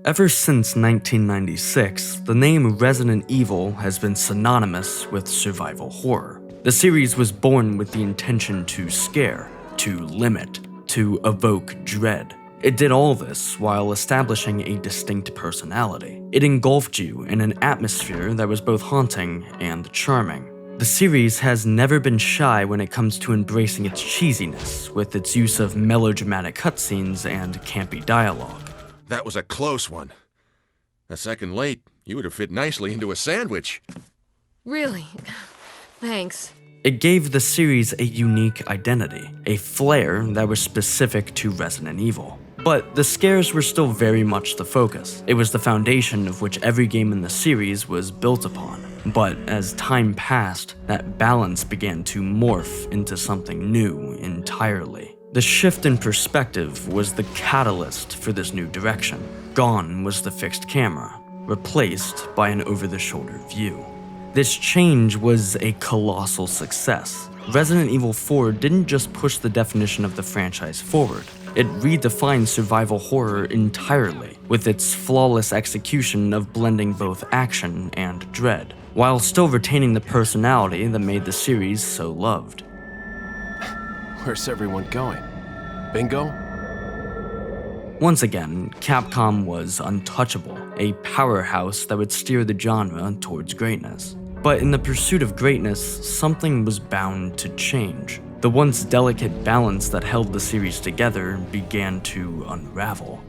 Ever since 1996, the name Resident Evil has been synonymous with survival horror. The series was born with the intention to scare, to limit, to evoke dread. It did all this while establishing a distinct personality. It engulfed you in an atmosphere that was both haunting and charming. The series has never been shy when it comes to embracing its cheesiness, with its use of melodramatic cutscenes and campy dialogue. That was a close one. A second late, you would have fit nicely into a sandwich. Really? Thanks. It gave the series a unique identity, a flair that was specific to Resident Evil. But the scares were still very much the focus. It was the foundation of which every game in the series was built upon. But as time passed, that balance began to morph into something new entirely. The shift in perspective was the catalyst for this new direction. Gone was the fixed camera, replaced by an over-the-shoulder view. This change was a colossal success. Resident Evil 4 didn't just push the definition of the franchise forward, it redefined survival horror entirely, with its flawless execution of blending both action and dread, while still retaining the personality that made the series so loved. Where's everyone going? Bingo? Once again, Capcom was untouchable, a powerhouse that would steer the genre towards greatness. But in the pursuit of greatness, something was bound to change. The once delicate balance that held the series together began to unravel.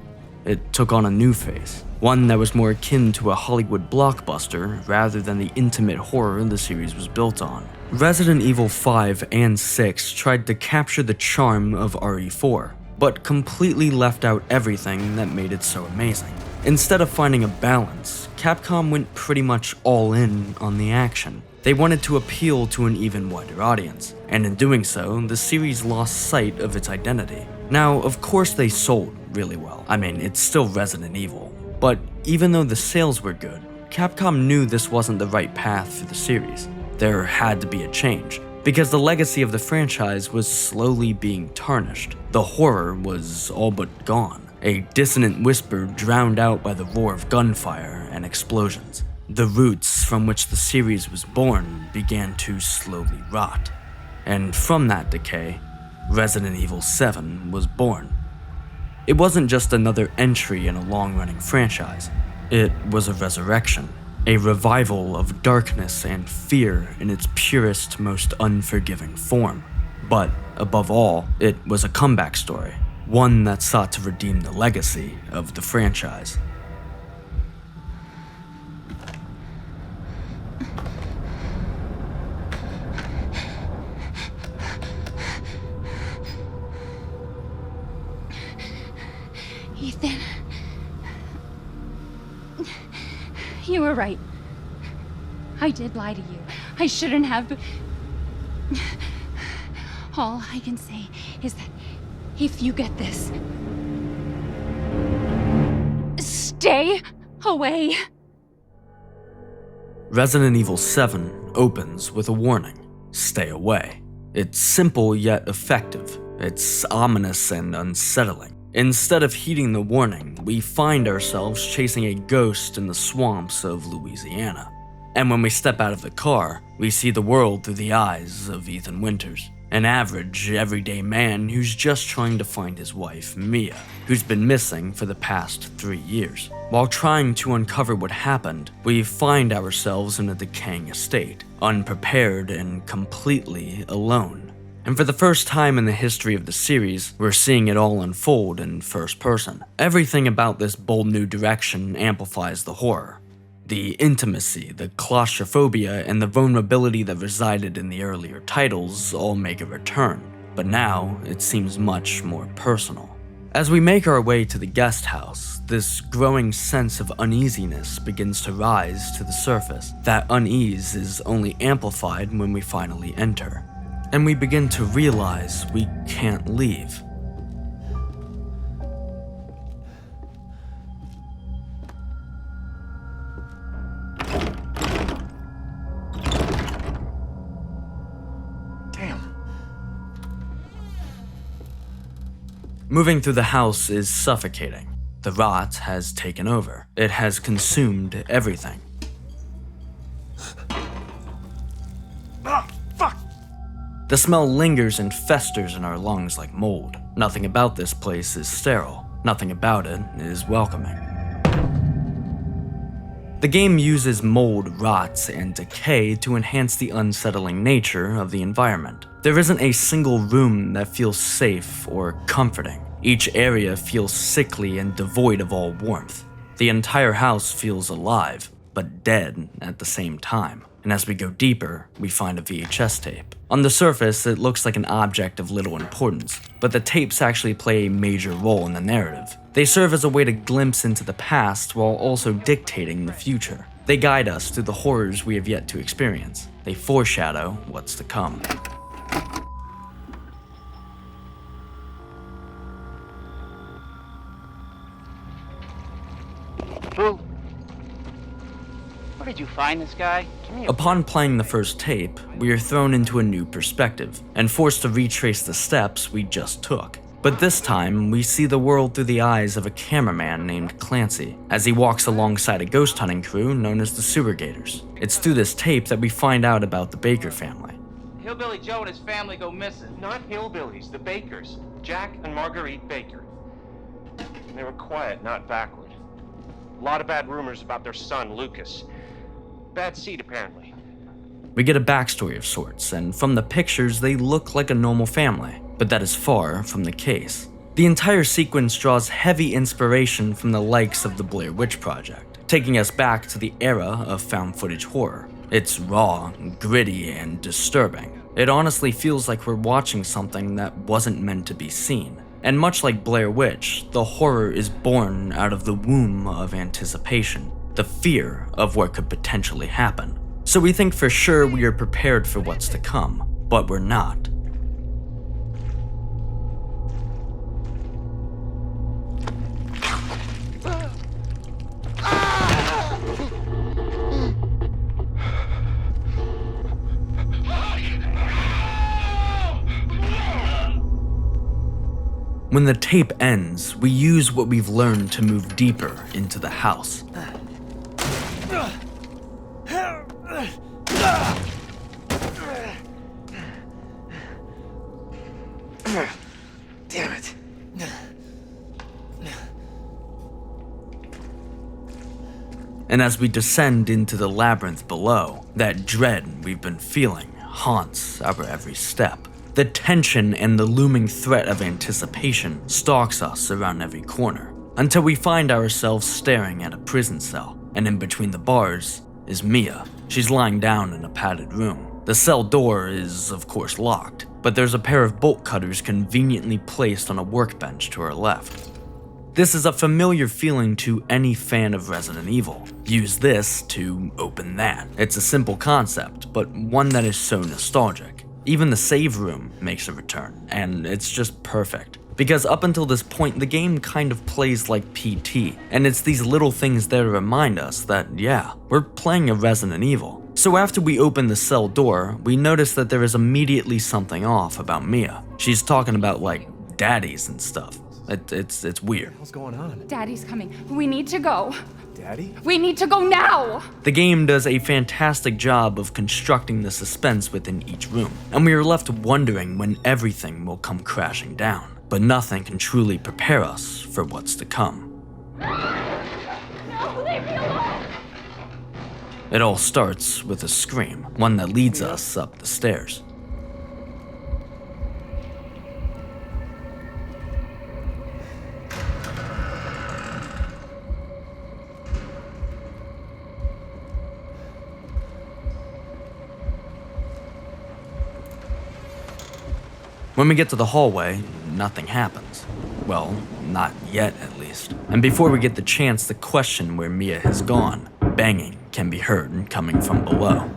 It took on a new face, one that was more akin to a Hollywood blockbuster rather than the intimate horror the series was built on. Resident Evil 5 and 6 tried to capture the charm of RE4, but completely left out everything that made it so amazing. Instead of finding a balance, Capcom went pretty much all in on the action. They wanted to appeal to an even wider audience, and in doing so, the series lost sight of its identity. Now, of course they sold really well. I mean, it's still Resident Evil. But even though the sales were good, Capcom knew this wasn't the right path for the series. There had to be a change, because the legacy of the franchise was slowly being tarnished. The horror was all but gone, a dissonant whisper drowned out by the roar of gunfire and explosions. The roots from which the series was born began to slowly rot, and from that decay, Resident Evil 7 was born. It wasn't just another entry in a long-running franchise, it was a resurrection, a revival of darkness and fear in its purest, most unforgiving form. But above all, it was a comeback story, one that sought to redeem the legacy of the franchise. Ethan. You were right. I did lie to you. I shouldn't have, but all I can say is that if you get this, stay away. Resident Evil 7 opens with a warning: stay away. It's simple yet effective. It's ominous and unsettling. Instead of heeding the warning, we find ourselves chasing a ghost in the swamps of Louisiana. And when we step out of the car, we see the world through the eyes of Ethan Winters, an average, everyday man who's just trying to find his wife, Mia, who's been missing for the past 3 years. While trying to uncover what happened, we find ourselves in a decaying estate, unprepared and completely alone. And for the first time in the history of the series, we're seeing it all unfold in first person. Everything about this bold new direction amplifies the horror. The intimacy, the claustrophobia, and the vulnerability that resided in the earlier titles all make a return, but now it seems much more personal. As we make our way to the guest house, this growing sense of uneasiness begins to rise to the surface. That unease is only amplified when we finally enter, and we begin to realize we can't leave. Moving through the house is suffocating. The rot has taken over. It has consumed everything. The smell lingers and festers in our lungs like mold. Nothing about this place is sterile. Nothing about it is welcoming. The game uses mold, rot, and decay to enhance the unsettling nature of the environment. There isn't a single room that feels safe or comforting. Each area feels sickly and devoid of all warmth. The entire house feels alive, but dead at the same time. And as we go deeper, we find a VHS tape. On the surface, it looks like an object of little importance, but the tapes actually play a major role in the narrative. They serve as a way to glimpse into the past while also dictating the future. They guide us through the horrors we have yet to experience. They foreshadow what's to come. Boo. Where did you find this guy? Upon playing the first tape, we are thrown into a new perspective and forced to retrace the steps we just took. But this time, we see the world through the eyes of a cameraman named Clancy, as he walks alongside a ghost hunting crew known as the Sewer Gators. It's through this tape that we find out about the Baker family. Hillbilly Joe and his family go missing. Not hillbillies, the Bakers. Jack and Marguerite Baker. And they were quiet, not backward. A lot of bad rumors about their son, Lucas. Bad seed, apparently. We get a backstory of sorts, and from the pictures, they look like a normal family, but that is far from the case. The entire sequence draws heavy inspiration from the likes of the Blair Witch Project, taking us back to the era of found footage horror. It's raw, gritty, and disturbing. It honestly feels like we're watching something that wasn't meant to be seen. And much like Blair Witch, the horror is born out of the womb of anticipation, the fear of what could potentially happen. So we think for sure we are prepared for what's to come, but we're not. When the tape ends, we use what we've learned to move deeper into the house. Damn it. And as we descend into the labyrinth below, that dread we've been feeling haunts our every step. The tension and the looming threat of anticipation stalks us around every corner, until we find ourselves staring at a prison cell, and in between the bars is Mia. She's lying down in a padded room. The cell door is, of course, locked, but there's a pair of bolt cutters conveniently placed on a workbench to her left. This is a familiar feeling to any fan of Resident Evil. Use this to open that. It's a simple concept, but one that is so nostalgic. Even the save room makes a return, and it's just perfect. Because up until this point, the game kind of plays like PT, and it's these little things there to remind us that, yeah, we're playing a Resident Evil. So after we open the cell door, we notice that there is immediately something off about Mia. She's talking about, like, daddies and stuff. It's weird. What's going on? Daddy's coming. We need to go. Daddy? We need to go now! The game does a fantastic job of constructing the suspense within each room, and we are left wondering when everything will come crashing down. But nothing can truly prepare us for what's to come. No, leave me alone! It all starts with a scream, one that leads us up the stairs. When we get to the hallway, nothing happens. Well, not yet at least. And before we get the chance to question where Mia has gone, banging can be heard coming from below.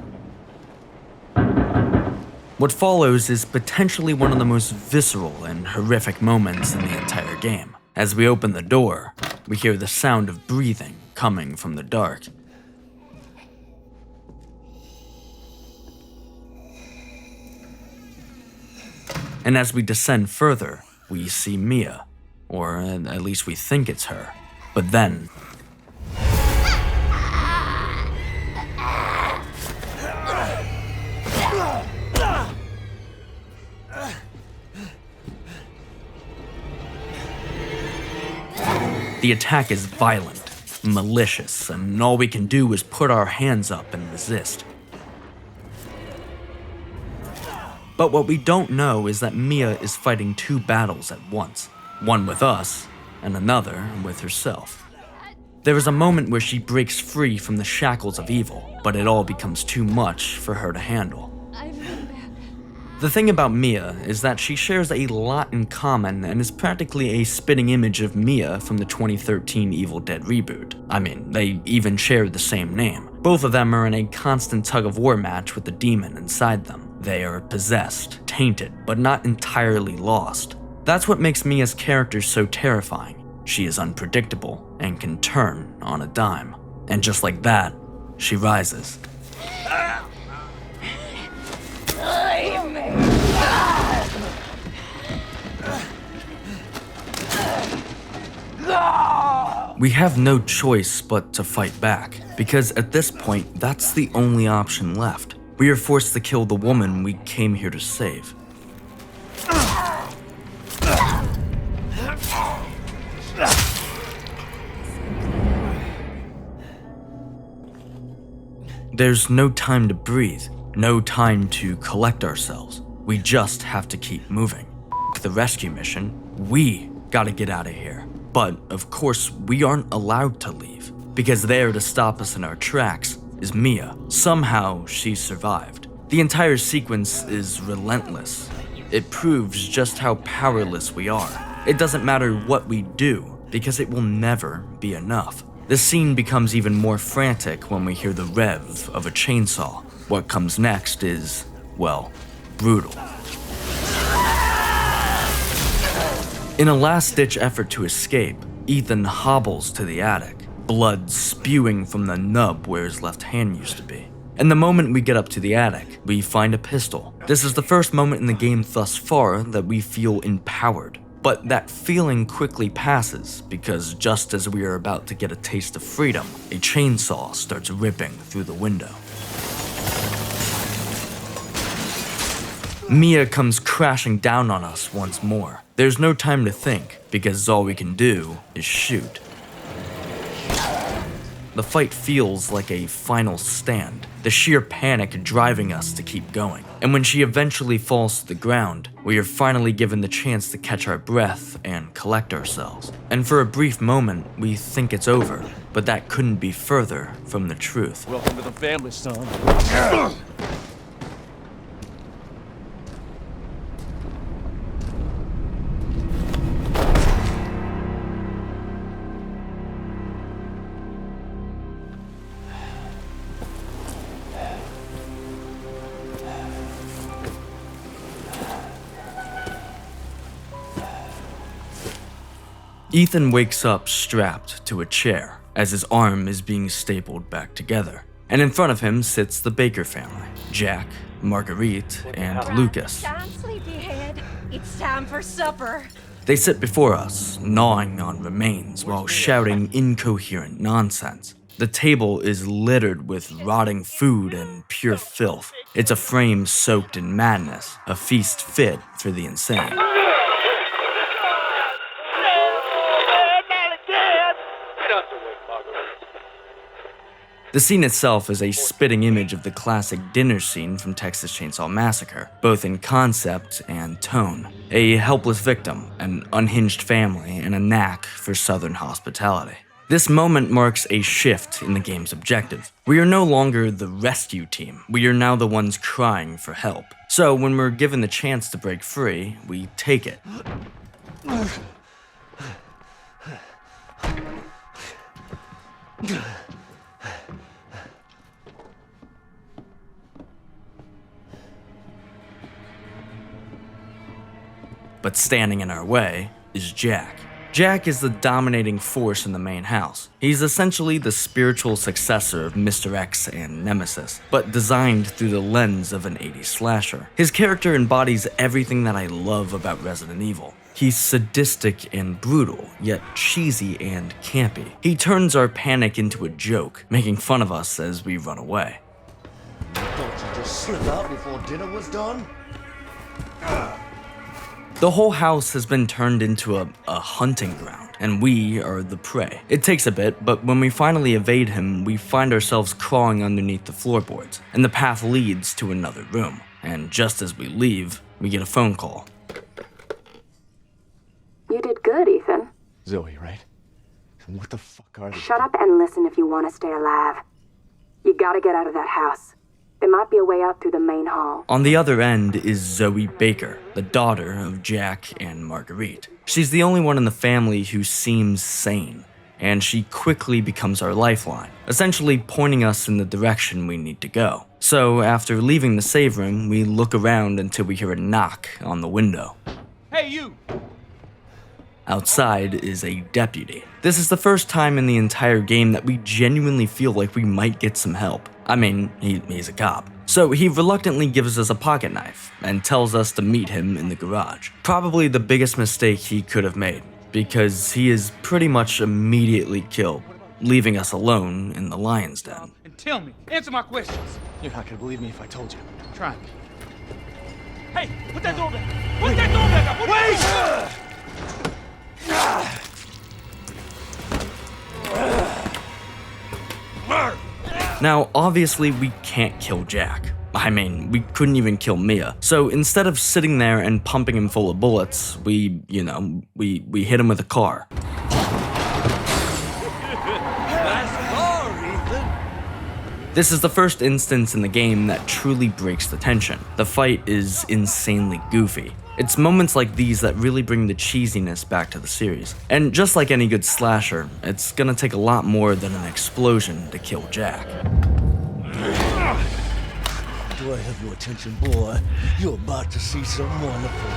What follows is potentially one of the most visceral and horrific moments in the entire game. As we open the door, we hear the sound of breathing coming from the dark. And as we descend further, we see Mia, or at least we think it's her. But then, the attack is violent, malicious, and all we can do is put our hands up and resist. But what we don't know is that Mia is fighting two battles at once, one with us and another with herself. There is a moment where she breaks free from the shackles of evil, but it all becomes too much for her to handle. I've been bad. The thing about Mia is that she shares a lot in common and is practically a spitting image of Mia from the 2013 Evil Dead reboot. I mean, they even share the same name. Both of them are in a constant tug-of-war match with the demon inside them. They are possessed, tainted, but not entirely lost. That's what makes Mia's character so terrifying. She is unpredictable and can turn on a dime. And just like that, she rises. We have no choice but to fight back, because at this point, that's the only option left. We are forced to kill the woman we came here to save. There's no time to breathe, no time to collect ourselves. We just have to keep moving. The rescue mission, we gotta get out of here. But, of course, we aren't allowed to leave, because there to stop us in our tracks is Mia. Somehow, she survived. The entire sequence is relentless. It proves just how powerless we are. It doesn't matter what we do, because it will never be enough. The scene becomes even more frantic when we hear the rev of a chainsaw. What comes next is, well, brutal. In a last-ditch effort to escape, Ethan hobbles to the attic, blood spewing from the nub where his left hand used to be. And the moment we get up to the attic, we find a pistol. This is the first moment in the game thus far that we feel empowered. But that feeling quickly passes, because just as we are about to get a taste of freedom, a chainsaw starts ripping through the window. Mia comes crashing down on us once more. There's no time to think, because all we can do is shoot. The fight feels like a final stand, the sheer panic driving us to keep going. And when she eventually falls to the ground, we are finally given the chance to catch our breath and collect ourselves. And for a brief moment, we think it's over, but that couldn't be further from the truth. Welcome to the family, son. Ethan wakes up strapped to a chair as his arm is being stapled back together. And in front of him sits the Baker family, Jack, Marguerite, and Lucas. Down, sleepyhead. It's time for supper. They sit before us, gnawing on remains while shouting incoherent nonsense. The table is littered with rotting food and pure filth. It's a frame soaked in madness, a feast fit for the insane. The scene itself is a spitting image of the classic dinner scene from Texas Chainsaw Massacre, both in concept and tone. A helpless victim, an unhinged family, and a knack for Southern hospitality. This moment marks a shift in the game's objective. We are no longer the rescue team, we are now the ones crying for help. So when we're given the chance to break free, we take it. But standing in our way is Jack. Jack is the dominating force in the main house. He's essentially the spiritual successor of Mr. X and Nemesis, but designed through the lens of an 80s slasher. His character embodies everything that I love about Resident Evil. He's sadistic and brutal, yet cheesy and campy. He turns our panic into a joke, making fun of us as we run away. Don't you just slip out before dinner was done? The whole house has been turned into a hunting ground, and we are the prey. It takes a bit, but when we finally evade him, we find ourselves crawling underneath the floorboards, and the path leads to another room. And just as we leave, we get a phone call. You did good, Ethan. Zoe, right? And what the fuck are they? Shut up and listen if you want to stay alive. You gotta get out of that house. There might be a way out through the main hall. On the other end is Zoe Baker, the daughter of Jack and Marguerite. She's the only one in the family who seems sane, and she quickly becomes our lifeline, essentially pointing us in the direction we need to go. So after leaving the save room, we look around until we hear a knock on the window. Hey, you! Outside is a deputy. This is the first time in the entire game that we genuinely feel like we might get some help. I mean, he's a cop. So he reluctantly gives us a pocket knife and tells us to meet him in the garage. Probably the biggest mistake he could have made, because he is pretty much immediately killed, leaving us alone in the lion's den. And tell me, answer my questions. You're not gonna believe me if I told you. Try me. Hey, put that door back. Put that door back up. Wait! Now, obviously, we can't kill Jack. I mean, we couldn't even kill Mia. So instead of sitting there and pumping him full of bullets, we hit him with a car. This is the first instance in the game that truly breaks the tension. The fight is insanely goofy. It's moments like these that really bring the cheesiness back to the series. And just like any good slasher, it's gonna take a lot more than an explosion to kill Jack. Do I have your attention, boy? You're about to see some wonderful.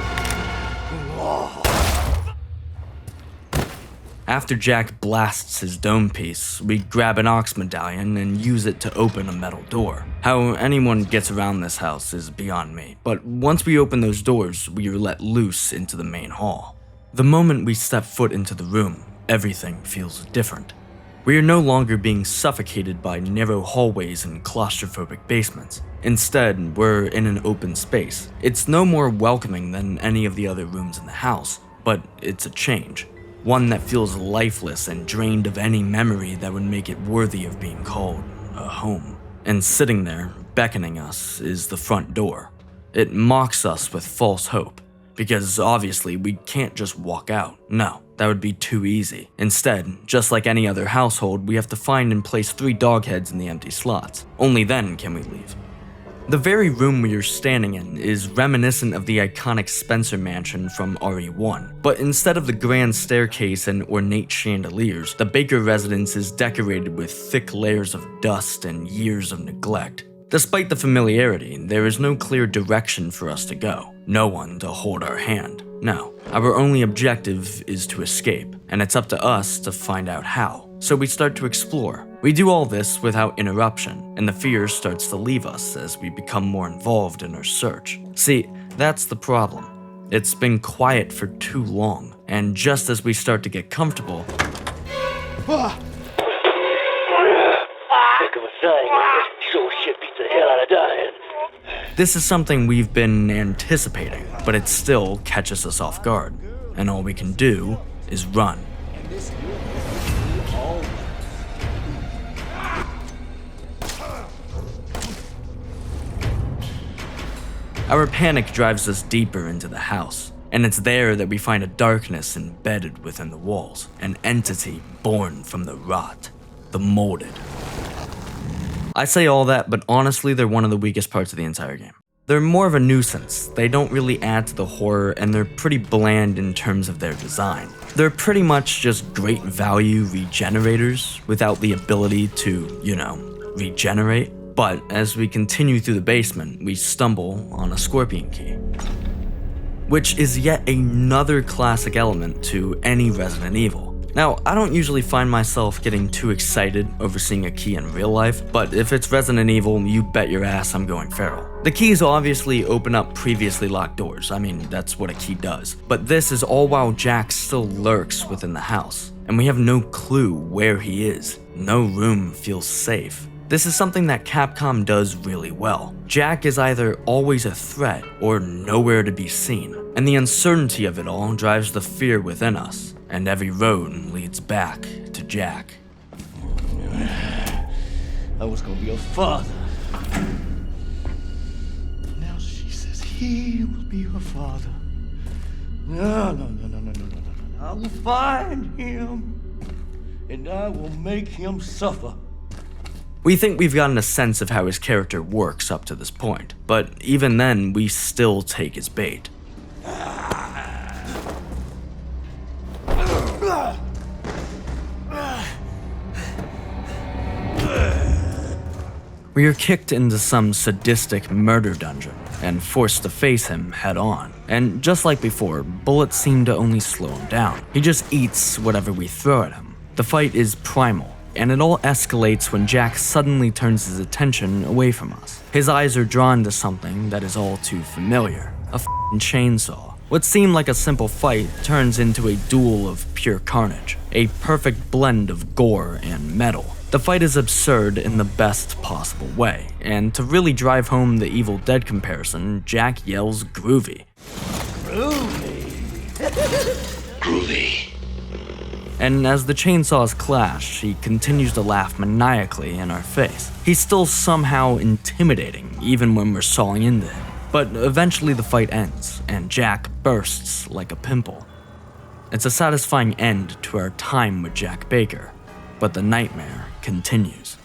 After Jack blasts his dome piece, we grab an ox medallion and use it to open a metal door. How anyone gets around this house is beyond me, but once we open those doors, we are let loose into the main hall. The moment we step foot into the room, everything feels different. We are no longer being suffocated by narrow hallways and claustrophobic basements. Instead, we're in an open space. It's no more welcoming than any of the other rooms in the house, but it's a change. One that feels lifeless and drained of any memory that would make it worthy of being called a home. And sitting there, beckoning us, is the front door. It mocks us with false hope, because obviously we can't just walk out. No, that would be too easy. Instead, just like any other household, we have to find and place 3 dog heads in the empty slots. Only then can we leave. The very room we are standing in is reminiscent of the iconic Spencer mansion from RE1, but instead of the grand staircase and ornate chandeliers, the Baker residence is decorated with thick layers of dust and years of neglect. Despite the familiarity, there is no clear direction for us to go, no one to hold our hand. No, our only objective is to escape, and it's up to us to find out how. So we start to explore. We do all this without interruption, and the fear starts to leave us as we become more involved in our search. See, that's the problem. It's been quiet for too long, and just as we start to get comfortable, Heck of a thing. Sure shit beats the hell out of dying. this is something we've been anticipating, but it still catches us off guard, and all we can do is run. Our panic drives us deeper into the house, and it's there that we find a darkness embedded within the walls, an entity born from the rot, the molded. I say all that, but honestly, they're one of the weakest parts of the entire game. They're more of a nuisance, they don't really add to the horror, and they're pretty bland in terms of their design. They're pretty much just great value regenerators without the ability to, regenerate. But as we continue through the basement, we stumble on a scorpion key, which is yet another classic element to any Resident Evil. Now, I don't usually find myself getting too excited over seeing a key in real life, but if it's Resident Evil, you bet your ass I'm going feral. The keys obviously open up previously locked doors, I mean, that's what a key does. But this is all while Jack still lurks within the house, and we have no clue where he is. No room feels safe. This is something that Capcom does really well. Jack is either always a threat or nowhere to be seen, and the uncertainty of it all drives the fear within us, and every road leads back to Jack. I was gonna be a father. Now she says he will be her father. No. I will find him, and I will make him suffer. We think we've gotten a sense of how his character works up to this point, but even then, we still take his bait. We are kicked into some sadistic murder dungeon and forced to face him head on. And just like before, bullets seem to only slow him down. He just eats whatever we throw at him. The fight is primal, and it all escalates when Jack suddenly turns his attention away from us. His eyes are drawn to something that is all too familiar, a f***ing chainsaw. What seemed like a simple fight turns into a duel of pure carnage, a perfect blend of gore and metal. The fight is absurd in the best possible way, and to really drive home the Evil Dead comparison, Jack yells groovy. Groovy. And as the chainsaws clash, he continues to laugh maniacally in our face. He's still somehow intimidating, even when we're sawing into him. But eventually the fight ends, and Jack bursts like a pimple. It's a satisfying end to our time with Jack Baker, but the nightmare continues.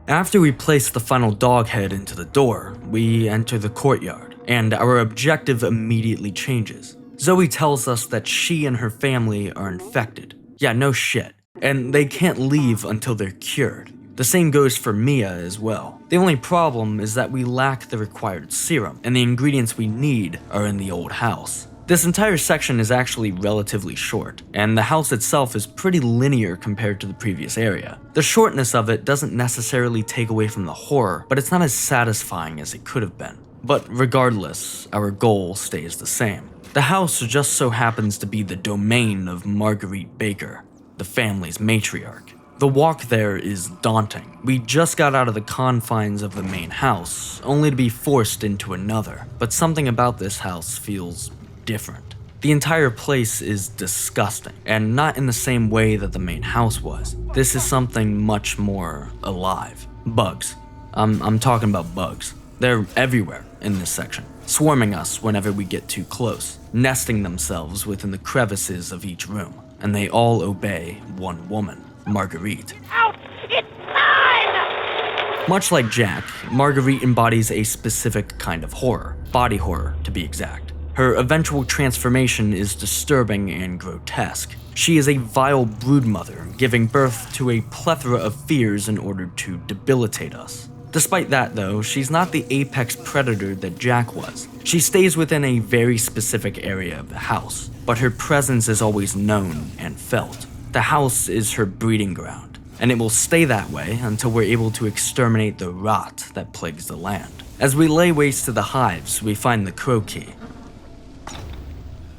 After we place the final dog head into the door, we enter the courtyard, and our objective immediately changes. Zoe tells us that she and her family are infected. Yeah, no shit. And they can't leave until they're cured. The same goes for Mia as well. The only problem is that we lack the required serum, and the ingredients we need are in the old house. This entire section is actually relatively short, and the house itself is pretty linear compared to the previous area. The shortness of it doesn't necessarily take away from the horror, but it's not as satisfying as it could have been. But regardless, our goal stays the same. The house just so happens to be the domain of Marguerite Baker, the family's matriarch. The walk there is daunting. We just got out of the confines of the main house, only to be forced into another. But something about this house feels different. The entire place is disgusting, and not in the same way that the main house was. This is something much more alive. Bugs. I'm talking about bugs. They're everywhere in this section, swarming us whenever we get too close, nesting themselves within the crevices of each room, and they all obey one woman, Marguerite. Out! It's time! Much like Jack, Marguerite embodies a specific kind of horror, body horror to be exact. Her eventual transformation is disturbing and grotesque. She is a vile broodmother, giving birth to a plethora of fears in order to debilitate us. Despite that though, she's not the apex predator that Jack was. She stays within a very specific area of the house, but her presence is always known and felt. The house is her breeding ground, and it will stay that way until we're able to exterminate the rot that plagues the land. As we lay waste to the hives, we find the crow key.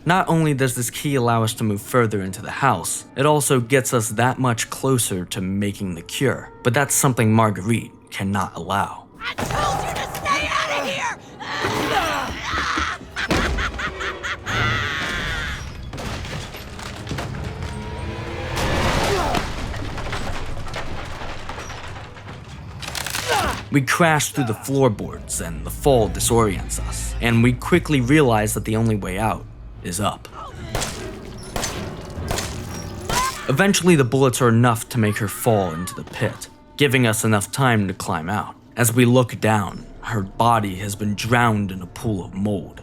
Not only does this key allow us to move further into the house, it also gets us that much closer to making the cure, but that's something Marguerite cannot allow. I told you to stay out of here! We crash through the floorboards and the fall disorients us, and we quickly realize that the only way out is up. Eventually the bullets are enough to make her fall into the pit, giving us enough time to climb out. As we look down, her body has been drowned in a pool of mold.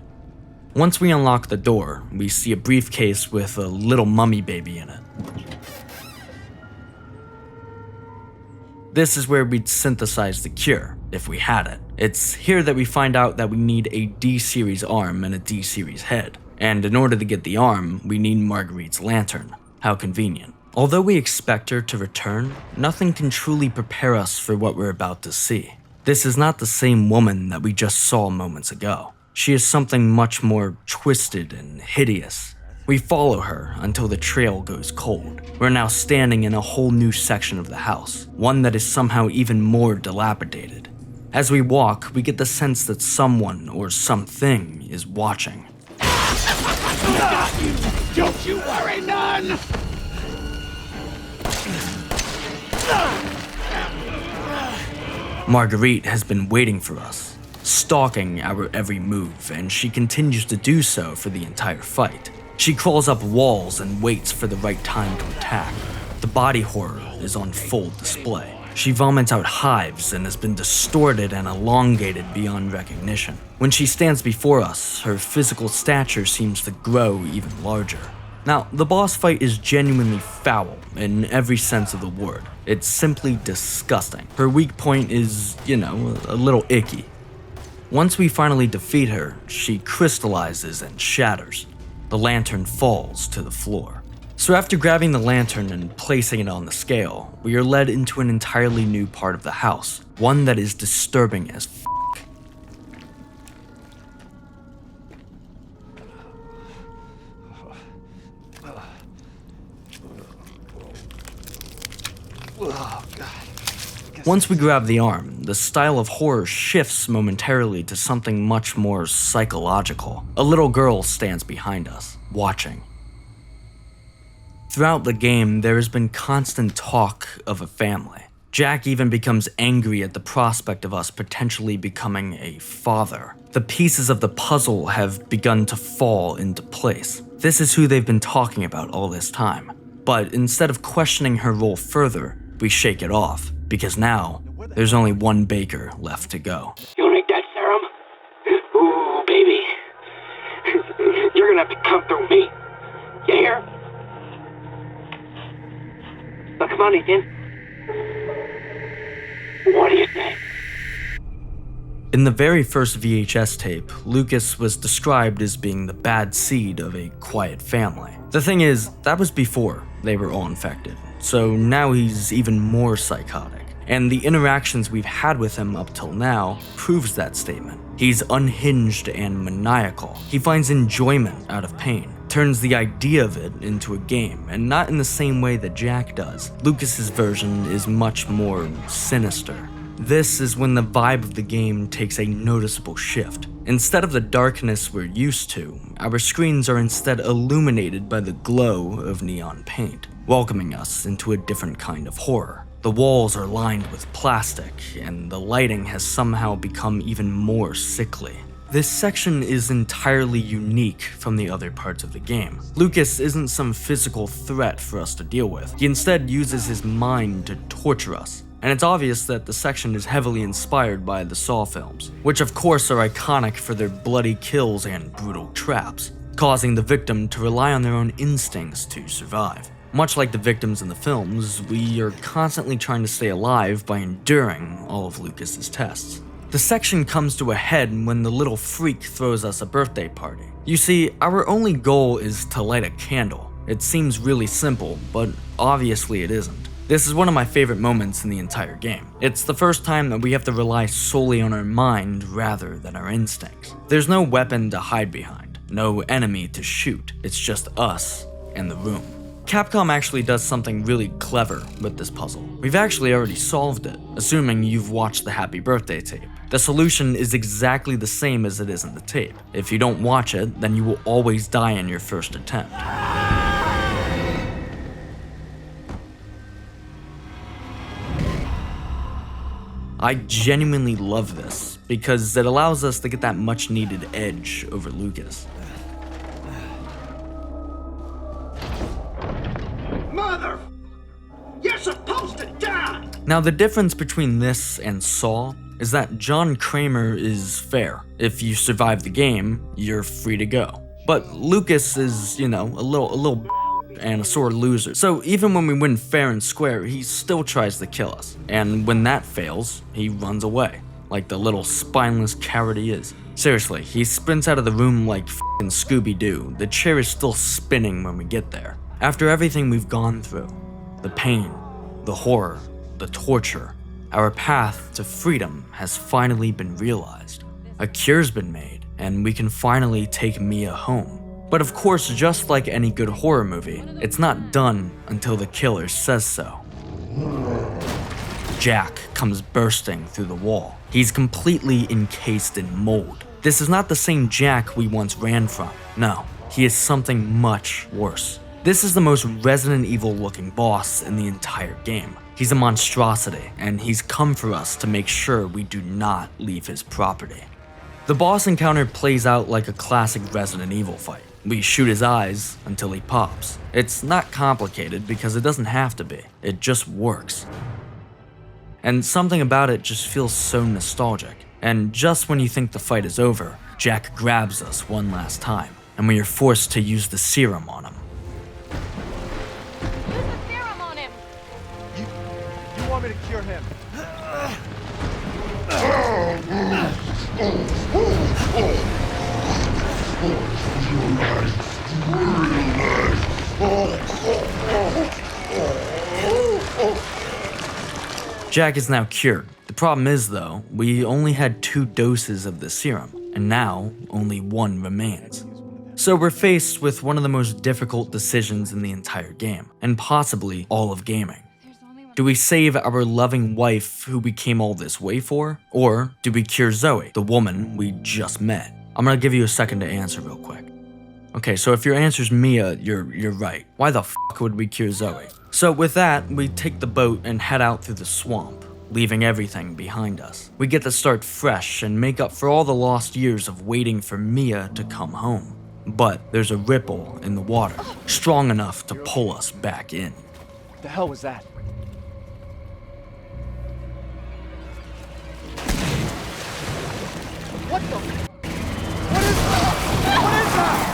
Once we unlock the door, we see a briefcase with a little mummy baby in it. This is where we'd synthesize the cure, if we had it. It's here that we find out that we need a D-series arm and a D-series head. And in order to get the arm, we need Marguerite's lantern. How convenient. Although we expect her to return, nothing can truly prepare us for what we're about to see. This is not the same woman that we just saw moments ago. She is something much more twisted and hideous. We follow her until the trail goes cold. We're now standing in a whole new section of the house, one that is somehow even more dilapidated. As we walk, we get the sense that someone or something is watching. Don't you worry none! Marguerite has been waiting for us, stalking our every move, and she continues to do so for the entire fight. She crawls up walls and waits for the right time to attack. The body horror is on full display. She vomits out hives and has been distorted and elongated beyond recognition. When she stands before us, her physical stature seems to grow even larger. Now, the boss fight is genuinely foul in every sense of the word. It's simply disgusting. Her weak point is, a little icky. Once we finally defeat her, she crystallizes and shatters. The lantern falls to the floor. So after grabbing the lantern and placing it on the scale, we are led into an entirely new part of the house, one that is disturbing as f***. Once we grab the arm, the style of horror shifts momentarily to something much more psychological. A little girl stands behind us, watching. Throughout the game, there has been constant talk of a family. Jack even becomes angry at the prospect of us potentially becoming a father. The pieces of the puzzle have begun to fall into place. This is who they've been talking about all this time. But instead of questioning her role further, we shake it off, because now, there's only one Baker left to go. You make that serum? Ooh, baby. You're gonna have to come through me. You hear? Now come on, Ethan. What do you say? In the very first VHS tape, Lucas was described as being the bad seed of a quiet family. The thing is, that was before they were all infected, so now he's even more psychotic. And the interactions we've had with him up till now proves that statement. He's unhinged and maniacal. He finds enjoyment out of pain, turns the idea of it into a game, and not in the same way that Jack does. Lucas's version is much more sinister. This is when the vibe of the game takes a noticeable shift. Instead of the darkness we're used to, our screens are instead illuminated by the glow of neon paint, welcoming us into a different kind of horror. The walls are lined with plastic, and the lighting has somehow become even more sickly. This section is entirely unique from the other parts of the game. Lucas isn't some physical threat for us to deal with. He instead uses his mind to torture us. And it's obvious that the section is heavily inspired by the Saw films, which of course are iconic for their bloody kills and brutal traps, causing the victim to rely on their own instincts to survive. Much like the victims in the films, we are constantly trying to stay alive by enduring all of Lucas's tests. The section comes to a head when the little freak throws us a birthday party. You see, our only goal is to light a candle. It seems really simple, but obviously it isn't. This is one of my favorite moments in the entire game. It's the first time that we have to rely solely on our mind rather than our instincts. There's no weapon to hide behind, no enemy to shoot, it's just us and the room. Capcom actually does something really clever with this puzzle. We've actually already solved it, assuming you've watched the Happy Birthday tape. The solution is exactly the same as it is in the tape. If you don't watch it, then you will always die in your first attempt. I genuinely love this, because it allows us to get that much needed edge over Lucas. Mother! You're supposed to die! Now the difference between this and Saw is that John Kramer is fair. If you survive the game, you're free to go. But Lucas is, a little and a sore loser. So even when we win fair and square, he still tries to kill us. And when that fails, he runs away. like the little spineless coward he is. Seriously, he sprints out of the room like f***ing Scooby-Doo. The chair is still spinning when we get there. After everything we've gone through, the pain, the horror, the torture, our path to freedom has finally been realized. A cure's been made, and we can finally take Mia home. But of course, just like any good horror movie, it's not done until the killer says so. Jack comes bursting through the wall. He's completely encased in mold. This is not the same Jack we once ran from. No, he is something much worse. This is the most Resident Evil looking boss in the entire game. He's a monstrosity, and he's come for us to make sure we do not leave his property. The boss encounter plays out like a classic Resident Evil fight. We shoot his eyes until he pops. It's not complicated because it doesn't have to be. It just works. And something about it just feels so nostalgic. And just when you think the fight is over, Jack grabs us one last time, and we are forced to use the serum on him. Use the serum on him. You want me to cure him? Jack is now cured. The problem is, though, we only had 2 doses of the serum, and now only 1 remains. So we're faced with one of the most difficult decisions in the entire game, and possibly all of gaming. Do we save our loving wife who we came all this way for? Or do we cure Zoe, the woman we just met? I'm gonna give you a second to answer real quick. Okay, so if your answer's Mia, you're right. Why the fuck would we cure Zoe? So with that, we take the boat and head out through the swamp, leaving everything behind us. We get to start fresh and make up for all the lost years of waiting for Mia to come home. But there's a ripple in the water, strong enough to pull us back in. What the hell was that? What the? What is that? What is that?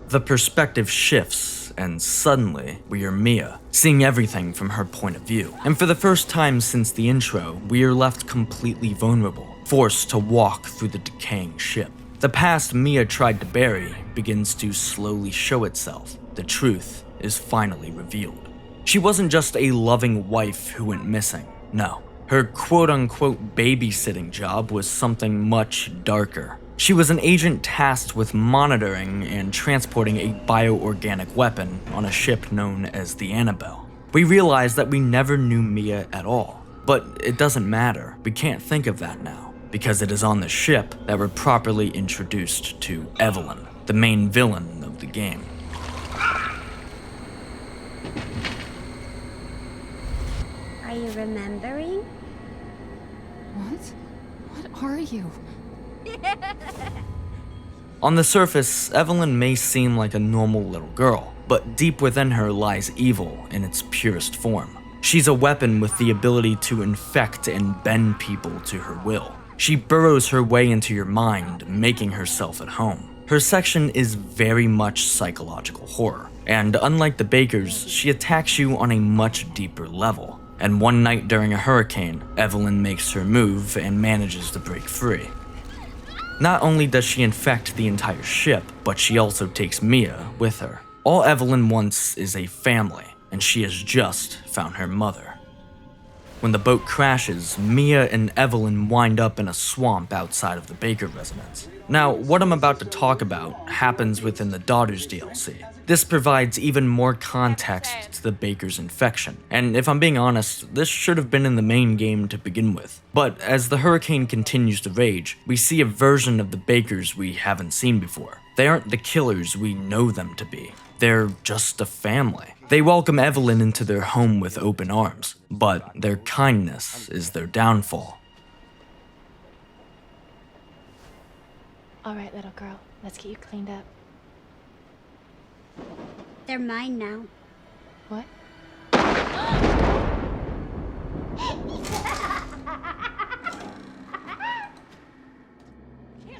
The perspective shifts, and suddenly, we are Mia, seeing everything from her point of view. And for the first time since the intro, we are left completely vulnerable, forced to walk through the decaying ship. The past Mia tried to bury begins to slowly show itself. The truth is finally revealed. She wasn't just a loving wife who went missing. No, her quote-unquote babysitting job was something much darker. She was an agent tasked with monitoring and transporting a bioorganic weapon on a ship known as the Annabelle. We realized that we never knew Mia at all, but it doesn't matter. We can't think of that now, because it is on the ship that we're properly introduced to Eveline, the main villain of the game. Are you remembering? What? What are you? On the surface, Eveline may seem like a normal little girl, but deep within her lies evil in its purest form. She's a weapon with the ability to infect and bend people to her will. She burrows her way into your mind, making herself at home. Her section is very much psychological horror, and unlike the Bakers, she attacks you on a much deeper level. And one night during a hurricane, Eveline makes her move and manages to break free. Not only does she infect the entire ship, but she also takes Mia with her. All Eveline wants is a family, and she has just found her mother. When the boat crashes, Mia and Eveline wind up in a swamp outside of the Baker residence. Now, what I'm about to talk about happens within the Daughters DLC. This provides even more context to the Baker's infection, and if I'm being honest, this should have been in the main game to begin with. But as the hurricane continues to rage, we see a version of the Bakers we haven't seen before. They aren't the killers we know them to be. They're just a family. They welcome Eveline into their home with open arms, but their kindness is their downfall. All right, little girl, let's get you cleaned up. They're mine now. What?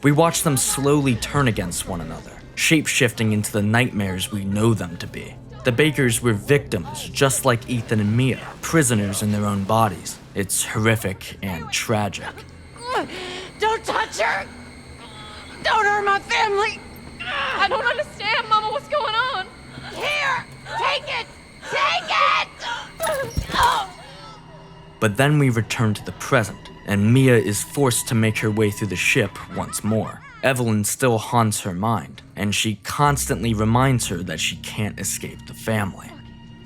We watch them slowly turn against one another, shape-shifting into the nightmares we know them to be. The Bakers were victims, just like Ethan and Mia, prisoners in their own bodies. It's horrific and tragic. Don't touch her! Don't hurt my family! I don't understand, Mama. What's going on? Here! Take it! Take it! But then we return to the present, and Mia is forced to make her way through the ship once more. Eveline still haunts her mind, and she constantly reminds her that she can't escape the family.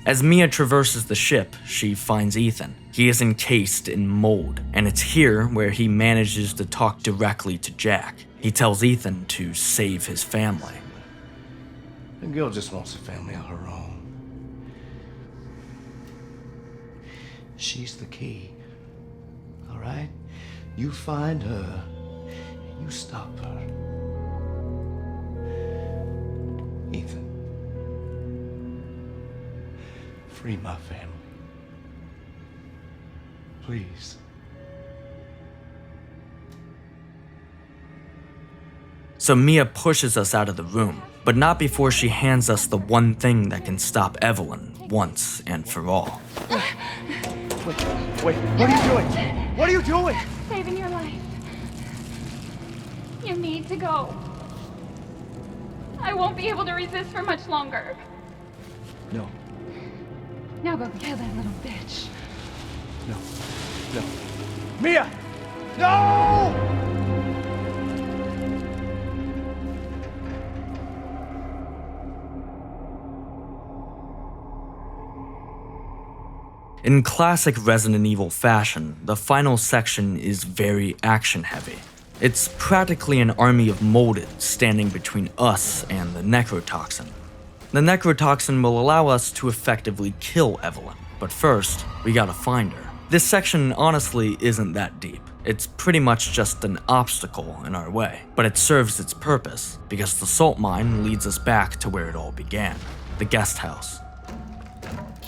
As Mia traverses the ship, she finds Ethan. He is encased in mold, and it's here where he manages to talk directly to Jack. He tells Ethan to save his family. The girl just wants a family of her own. She's the key. All right? You find her, and you stop her. Ethan. Free my family. Please. So Mia pushes us out of the room, but not before she hands us the one thing that can stop Eveline once and for all. Wait, what are you doing? What are you doing? Saving your life. You need to go. I won't be able to resist for much longer. No, Now go kill that little bitch. no. Mia! No! In classic Resident Evil fashion, the final section is very action-heavy. It's practically an army of molded standing between us and the necrotoxin. The necrotoxin will allow us to effectively kill Eveline, but first, we gotta find her. This section honestly isn't that deep. It's pretty much just an obstacle in our way, but it serves its purpose, because the salt mine leads us back to where it all began, the guest house.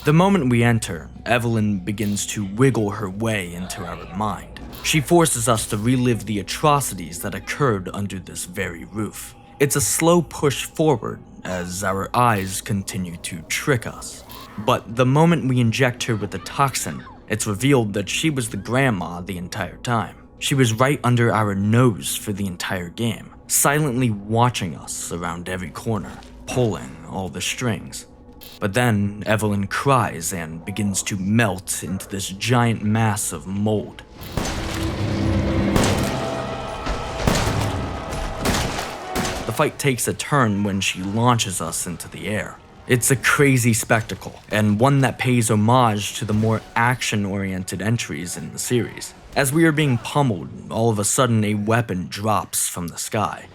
The moment we enter, Eveline begins to wiggle her way into our mind. She forces us to relive the atrocities that occurred under this very roof. It's a slow push forward as our eyes continue to trick us. But the moment we inject her with the toxin, it's revealed that she was the grandma the entire time. She was right under our nose for the entire game, silently watching us around every corner, pulling all the strings. But then Eveline cries and begins to melt into this giant mass of mold. The fight takes a turn when she launches us into the air. It's a crazy spectacle, and one that pays homage to the more action-oriented entries in the series. As we are being pummeled, all of a sudden a weapon drops from the sky.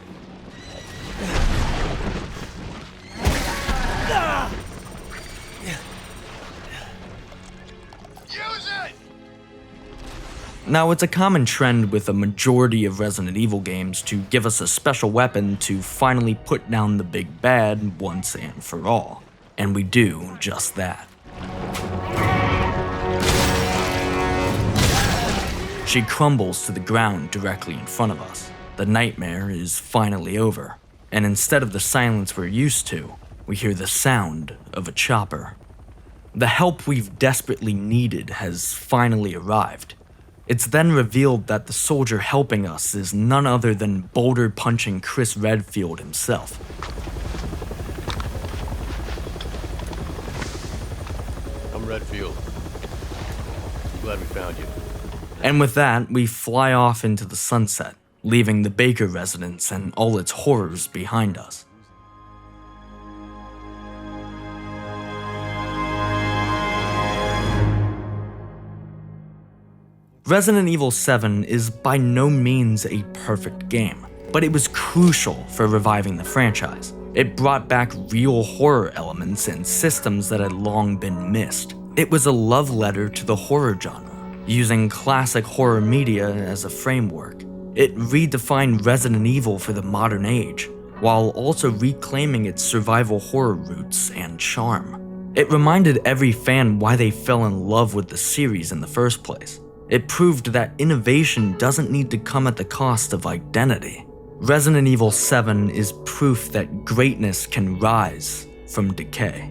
Now, it's a common trend with a majority of Resident Evil games to give us a special weapon to finally put down the big bad once and for all. And we do just that. She crumbles to the ground directly in front of us. The nightmare is finally over, and instead of the silence we're used to, we hear the sound of a chopper. The help we've desperately needed has finally arrived. It's then revealed that the soldier helping us is none other than boulder-punching Chris Redfield himself. I'm Redfield. Glad we found you. And with that, we fly off into the sunset, leaving the Baker residence and all its horrors behind us. Resident Evil 7 is by no means a perfect game, but it was crucial for reviving the franchise. It brought back real horror elements and systems that had long been missed. It was a love letter to the horror genre, using classic horror media as a framework. It redefined Resident Evil for the modern age, while also reclaiming its survival horror roots and charm. It reminded every fan why they fell in love with the series in the first place. It proved that innovation doesn't need to come at the cost of identity. Resident Evil 7 is proof that greatness can rise from decay.